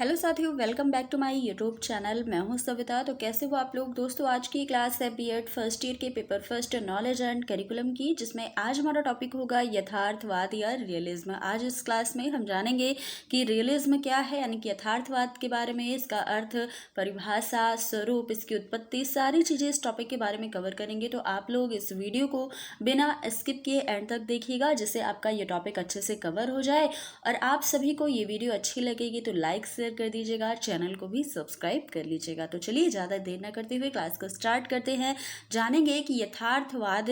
Hello साथियों, welcome back to my YouTube channel. मैं हूं सविता। तो कैसे हो आप लोग दोस्तों। आज की क्लास है बीएड फर्स्ट ईयर के paper first knowledge and curriculum की, जिसमें आज हमारा टॉपिक होगा यथार्थवाद या रियलिज्म। आज इस क्लास में हम जानेंगे कि रियलिज्म क्या है, यानी कि यथार्थवाद के बारे में, इसका अर्थ, परिभाषा, स्वरूप, इसकी उत्पत्ति, सारी चीज़ें इस टॉपिक के बारे में कवर करेंगे। तो आप लोग इस वीडियो को बिना स्किप किए एंड तक देखिएगा, जिससे आपका ये टॉपिक अच्छे से कवर हो जाए। और आप सभी को ये वीडियो अच्छी लगेगी तो लाइक शेयर कर दीजिएगा, चैनल को भी सब्सक्राइब कर लीजिएगा। तो चलिए ज़्यादा देर न करते हुए क्लास को स्टार्ट करते हैं। जानेंगे कि यथार्थवाद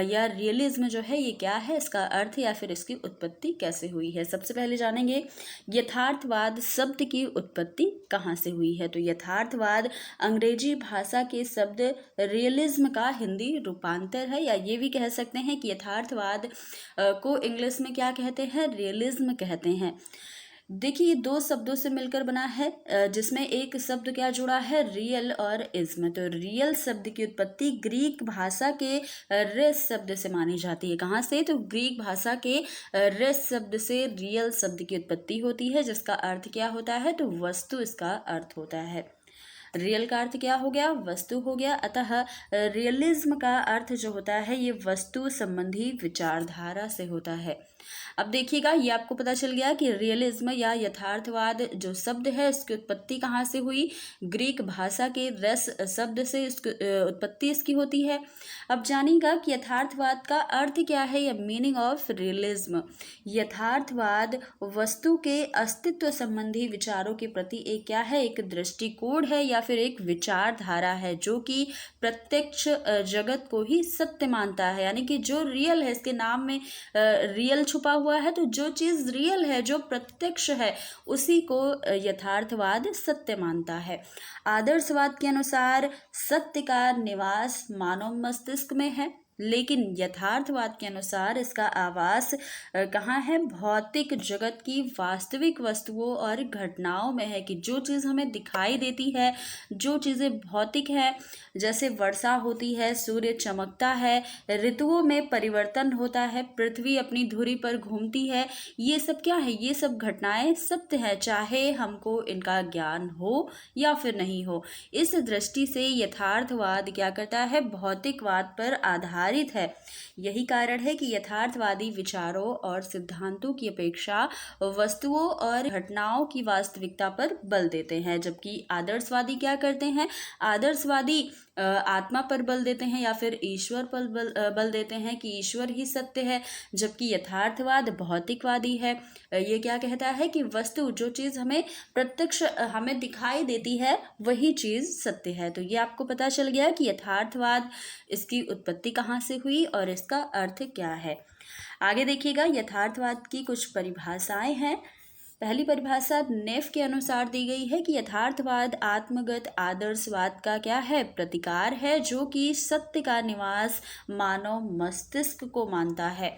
या रियलिज्म जो है ये क्या है, इसका अर्थ या फिर इसकी उत्पत्ति कैसे हुई है। सबसे पहले जानेंगे यथार्थवाद शब्द की उत्पत्ति कहाँ से हुई है। तो यथार्थवाद अंग्रेजी भाषा के शब्द रियलिज्म का हिंदी रूपांतर है, या ये भी कह सकते हैं कि यथार्थवाद को इंग्लिश में क्या कहते हैं, रियलिज्म कहते हैं। देखिए ये दो शब्दों से मिलकर बना है, जिसमें एक शब्द क्या जुड़ा है, रियल और इज्म। तो रियल शब्द की उत्पत्ति ग्रीक भाषा के रेस शब्द से मानी जाती है। कहाँ से, तो ग्रीक भाषा के रेस शब्द से रियल शब्द की उत्पत्ति होती है, जिसका अर्थ क्या होता है, तो वस्तु इसका अर्थ होता है। रियल का अर्थ क्या हो गया, वस्तु हो गया। अतः रियलिज्म का अर्थ जो होता है ये वस्तु संबंधी विचारधारा से होता है। अब देखिएगा, ये आपको पता चल गया कि रियलिज्म या यथार्थवाद जो शब्द है इसकी उत्पत्ति कहाँ से हुई, ग्रीक भाषा के रस शब्द से इसकी उत्पत्ति इसकी होती है। अब जानिएगा कि यथार्थवाद का अर्थ क्या है, या मीनिंग ऑफ रियलिज्म। यथार्थवाद वस्तु के अस्तित्व संबंधी विचारों के प्रति एक क्या है, एक दृष्टिकोण है या फिर एक विचारधारा है, जो कि प्रत्यक्ष जगत को ही सत्य मानता है। यानी कि जो रियल है, इसके नाम में रियल छुपा हुआ है, तो जो चीज़ रियल है, जो प्रत्यक्ष है, उसी को यथार्थवाद सत्य मानता है। आदर्शवाद के अनुसार सत्य का निवास मानव मस्तिष्क में है, लेकिन यथार्थवाद के अनुसार इसका आवास कहाँ है, भौतिक जगत की वास्तविक वस्तुओं और घटनाओं में है। कि जो चीज़ हमें दिखाई देती है, जो चीज़ें भौतिक है, जैसे वर्षा होती है, सूर्य चमकता है, ऋतुओं में परिवर्तन होता है, पृथ्वी अपनी धुरी पर घूमती है, ये सब क्या है, ये सब घटनाएं सत्य है, चाहे हमको इनका ज्ञान हो या फिर नहीं हो। इस दृष्टि से यथार्थवाद क्या करता है, भौतिकवाद पर आधारित है। यही कारण है कि यथार्थवादी विचारों और सिद्धांतों की अपेक्षा वस्तुओं और घटनाओं की वास्तविकता पर बल देते हैं, जबकि आदर्शवादी क्या करते हैं, आदर्शवादी आत्मा पर बल देते हैं या फिर ईश्वर पर बल देते हैं कि ईश्वर ही सत्य है। जबकि यथार्थवाद भौतिकवादी है, ये क्या कहता है कि वस्तु, जो चीज़ हमें प्रत्यक्ष हमें दिखाई देती है, वही चीज़ सत्य है। तो ये आपको पता चल गया कि यथार्थवाद, इसकी उत्पत्ति कहाँ से हुई और इसका अर्थ क्या है। आगे देखिएगा, यथार्थवाद की कुछ परिभाषाएं हैं। पहली परिभाषा नेफ के अनुसार दी गई है कि यथार्थवाद आत्मगत आदर्शवाद का क्या है, प्रतिकार है, जो कि सत्य का निवास मानव मस्तिष्क को मानता है।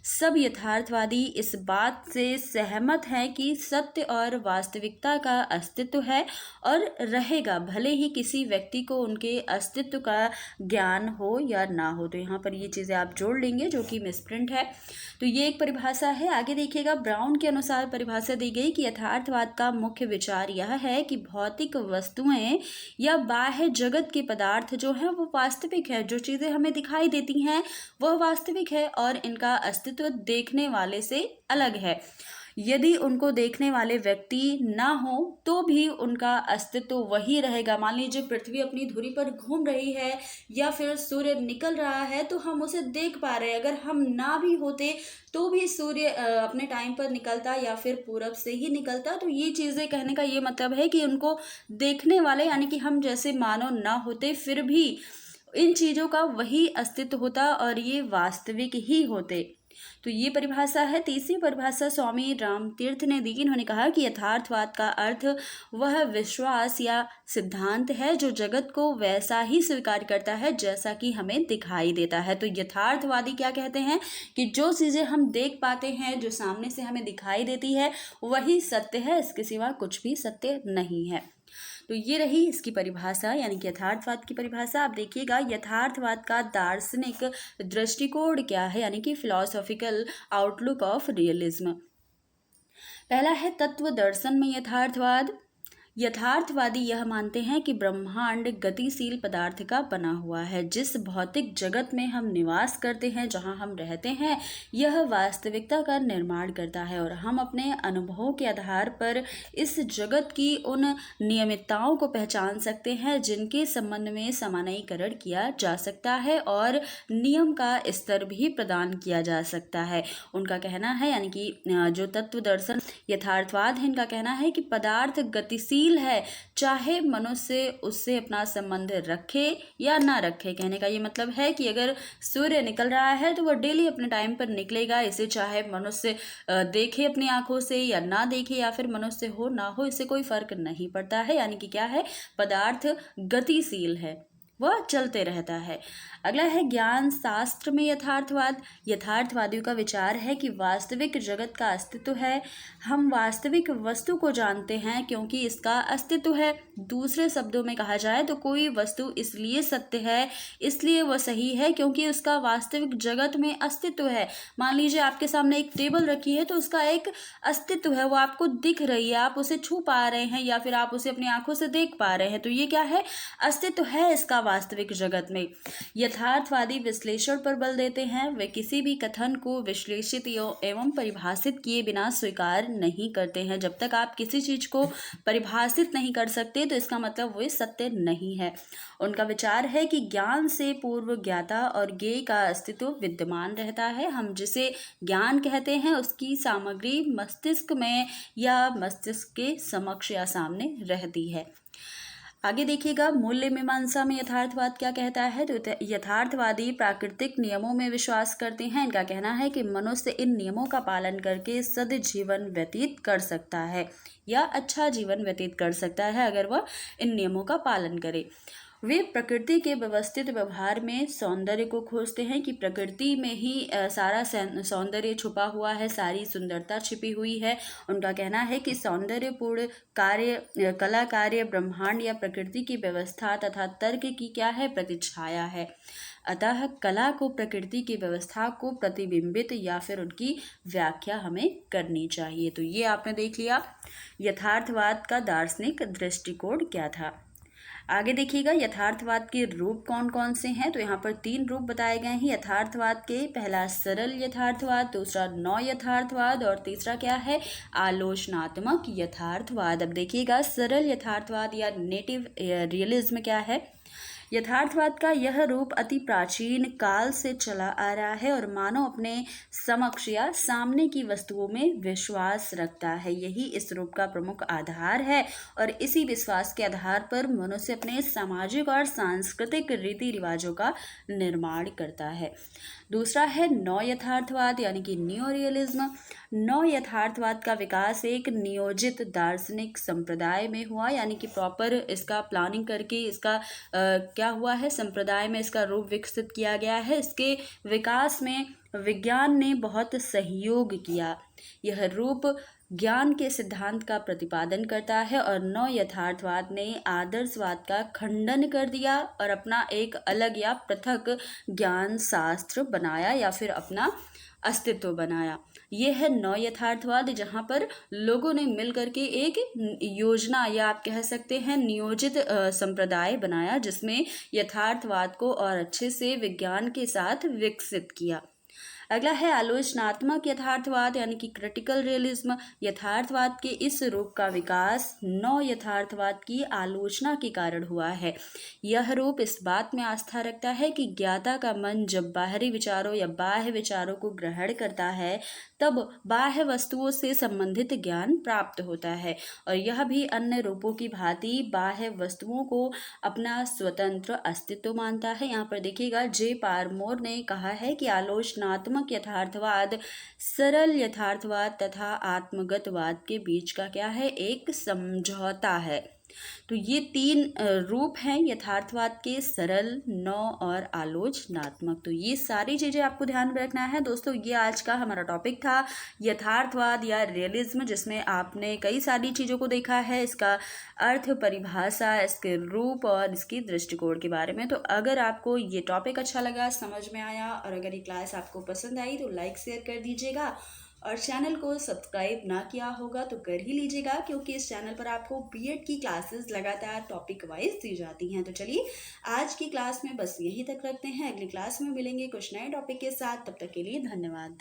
सब यथार्थवादी इस बात से सहमत हैं कि सत्य और वास्तविकता का अस्तित्व है और रहेगा, भले ही किसी व्यक्ति को उनके अस्तित्व का ज्ञान हो या ना हो। तो यहाँ पर ये चीज़ें आप जोड़ लेंगे, जो कि मिसप्रिंट है। तो ये एक परिभाषा है। आगे देखिएगा, ब्राउन के अनुसार परिभाषा दी गई कि यथार्थवाद का मुख्य विचार यह है कि भौतिक वस्तुएं या बाह्य जगत के पदार्थ जो है वो वास्तविक है, जो चीज़ें हमें दिखाई देती हैं वह वास्तविक है और इनका अस्तित्व देखने वाले से अलग है। यदि उनको देखने वाले व्यक्ति ना हो तो भी उनका अस्तित्व वही रहेगा। मान लीजिए पृथ्वी अपनी धुरी पर घूम रही है या फिर सूर्य निकल रहा है, तो हम उसे देख पा रहे हैं। अगर हम ना भी होते तो भी सूर्य अपने टाइम पर निकलता या फिर पूरब से ही निकलता। तो ये चीज़ें कहने का ये मतलब है कि उनको देखने वाले, यानी कि हम जैसे मानव ना होते, फिर भी इन चीज़ों का वही अस्तित्व होता और ये वास्तविक ही होते। तो ये परिभाषा है। तीसरी परिभाषा स्वामी रामतीर्थ ने दी। इन्होंने कहा कि यथार्थवाद का अर्थ वह विश्वास या सिद्धांत है जो जगत को वैसा ही स्वीकार करता है जैसा कि हमें दिखाई देता है। तो यथार्थवादी क्या कहते हैं कि जो चीज़ें हम देख पाते हैं, जो सामने से हमें दिखाई देती है, वही सत्य है, इसके सिवा कुछ भी सत्य नहीं है। तो ये रही इसकी परिभाषा, यानी कि यथार्थवाद की परिभाषा। आप देखिएगा, यथार्थवाद का दार्शनिक दृष्टिकोण क्या है, यानी कि फिलॉसॉफिकल आउटलुक ऑफ रियलिज्म। पहला है तत्व दर्शन में यथार्थवाद। यथार्थवादी यह मानते हैं कि ब्रह्मांड गतिशील पदार्थ का बना हुआ है। जिस भौतिक जगत में हम निवास करते हैं, जहां हम रहते हैं, यह वास्तविकता का निर्माण करता है और हम अपने अनुभवों के आधार पर इस जगत की उन नियमितताओं को पहचान सकते हैं जिनके संबंध में सामान्यीकरण किया जा सकता है और नियम का स्तर भी प्रदान किया जा सकता है। उनका कहना है, यानी कि जो तत्व दर्शन यथार्थवाद है, इनका कहना है कि पदार्थ गतिशील है, चाहे मनुष्य उससे अपना संबंध रखे या ना रखे। कहने का ये मतलब है कि अगर सूर्य निकल रहा है तो वह डेली अपने टाइम पर निकलेगा। इसे चाहे मनुष्य देखे अपनी आंखों से या ना देखे, या फिर मनुष्य हो ना हो, इससे कोई फर्क नहीं पड़ता है। यानी कि क्या है, पदार्थ गतिशील है, वह चलते रहता है। अगला है ज्ञान शास्त्र में यथार्थवाद। यथार्थवादियों का विचार है कि वास्तविक जगत का अस्तित्व है। हम वास्तविक वस्तु को जानते हैं क्योंकि इसका अस्तित्व है। दूसरे शब्दों में कहा जाए तो कोई वस्तु इसलिए सत्य है, इसलिए वह सही है क्योंकि उसका वास्तविक जगत में अस्तित्व है। मान लीजिए आपके सामने एक टेबल रखी है तो उसका एक अस्तित्व है, वो आपको दिख रही है, आप उसे छू पा रहे हैं या फिर आप उसे अपनी आंखों से देख पा रहे हैं, तो ये क्या है, अस्तित्व है इसका वास्तविक जगत में। यथार्थवादी विश्लेषण पर बल देते हैं। वे किसी भी कथन को विश्लेषित एवं परिभाषित किए बिना स्वीकार नहीं करते हैं। जब तक आप किसी चीज को परिभाषित नहीं कर सकते तो इसका मतलब वो सत्य नहीं है। उनका विचार है कि ज्ञान से पूर्व ज्ञाता और ज्ञेय का अस्तित्व विद्यमान रहता है। हम जिसे ज्ञान कहते हैं उसकी सामग्री मस्तिष्क में या मस्तिष्क के समक्ष या सामने रहती है। आगे देखिएगा, मूल्य मीमांसा में यथार्थवाद क्या कहता है। तो यथार्थवादी प्राकृतिक नियमों में विश्वास करते हैं। इनका कहना है कि मनुष्य इन नियमों का पालन करके सद्जीवन व्यतीत कर सकता है या अच्छा जीवन व्यतीत कर सकता है अगर वह इन नियमों का पालन करे। वे प्रकृति के व्यवस्थित व्यवहार में सौंदर्य को खोजते हैं कि प्रकृति में ही सारा सौंदर्य छुपा हुआ है, सारी सुंदरता छिपी हुई है। उनका कहना है कि सौंदर्यपूर्ण कार्य, कला कार्य ब्रह्मांड या प्रकृति की व्यवस्था तथा तर्क की क्या है, प्रतिछाया है। अतः कला को प्रकृति की व्यवस्था को प्रतिबिंबित या फिर उनकी व्याख्या हमें करनी चाहिए। तो ये आपने देख लिया यथार्थवाद का दार्शनिक दृष्टिकोण क्या था। आगे देखिएगा, यथार्थवाद के रूप कौन कौन से हैं। तो यहाँ पर 3 रूप बताए गए हैं यथार्थवाद के। पहला सरल यथार्थवाद, दूसरा नौ यथार्थवाद और तीसरा क्या है, आलोचनात्मक यथार्थवाद। अब देखिएगा सरल यथार्थवाद या नेटिव रियलिज्म क्या है। यथार्थवाद का यह रूप अति प्राचीन काल से चला आ रहा है और मानव अपने समक्ष या सामने की वस्तुओं में विश्वास रखता है। यही इस रूप का प्रमुख आधार है और इसी विश्वास के आधार पर मनुष्य अपने सामाजिक और सांस्कृतिक रीति रिवाजों का निर्माण करता है। दूसरा है नौ यथार्थवाद यानी कि न्यू रियलिज्म। नौ यथार्थवाद का विकास एक नियोजित दार्शनिक संप्रदाय में हुआ, यानी कि प्रॉपर इसका प्लानिंग करके इसका क्या हुआ है, संप्रदाय में इसका रूप विकसित किया गया है। इसके विकास में विज्ञान ने बहुत सहयोग किया। यह रूप ज्ञान के सिद्धांत का प्रतिपादन करता है और नौ यथार्थवाद ने आदर्शवाद का खंडन कर दिया और अपना एक अलग या पृथक ज्ञान शास्त्र बनाया या फिर अपना अस्तित्व बनाया। ये है नौ यथार्थवाद, जहाँ पर लोगों ने मिल करके एक योजना या आप कह सकते हैं नियोजित संप्रदाय बनाया जिसमें यथार्थवाद को और अच्छे से विज्ञान के साथ विकसित किया। अगला है आलोचनात्मक यथार्थवाद यानी कि क्रिटिकल रियलिज्म। यथार्थवाद के इस रूप का विकास नौ यथार्थवाद की आलोचना के कारण हुआ है। यह रूप इस बात में आस्था रखता है कि ज्ञाता का मन जब बाहरी विचारों या बाह्य विचारों को ग्रहण करता है तब बाह्य वस्तुओं से संबंधित ज्ञान प्राप्त होता है और यह भी अन्य रूपों की भांति बाह्य वस्तुओं को अपना स्वतंत्र अस्तित्व मानता है। यहाँ पर देखिएगा जे पारमोर ने कहा है कि आलोचनात्मक यथार्थवाद सरल यथार्थवाद तथा आत्मगतवाद के बीच का क्या है, एक समझौता है। तो ये 3 रूप हैं यथार्थवाद के, सरल, नौ और आलोचनात्मक। तो ये सारी चीज़ें आपको ध्यान में रखना है दोस्तों। ये आज का हमारा टॉपिक था यथार्थवाद या रियलिज्म, जिसमें आपने कई सारी चीज़ों को देखा है, इसका अर्थ, परिभाषा, इसके रूप और इसकी दृष्टिकोण के बारे में। तो अगर आपको ये टॉपिक अच्छा लगा, समझ में आया और अगर ये क्लास आपको पसंद आई तो लाइक शेयर कर दीजिएगा और चैनल को सब्सक्राइब ना किया होगा तो कर ही लीजिएगा, क्योंकि इस चैनल पर आपको बीएड की क्लासेस लगातार टॉपिक वाइज दी जाती हैं। तो चलिए आज की क्लास में बस यहीं तक रखते हैं, अगली क्लास में मिलेंगे कुछ नए टॉपिक के साथ। तब तक के लिए धन्यवाद।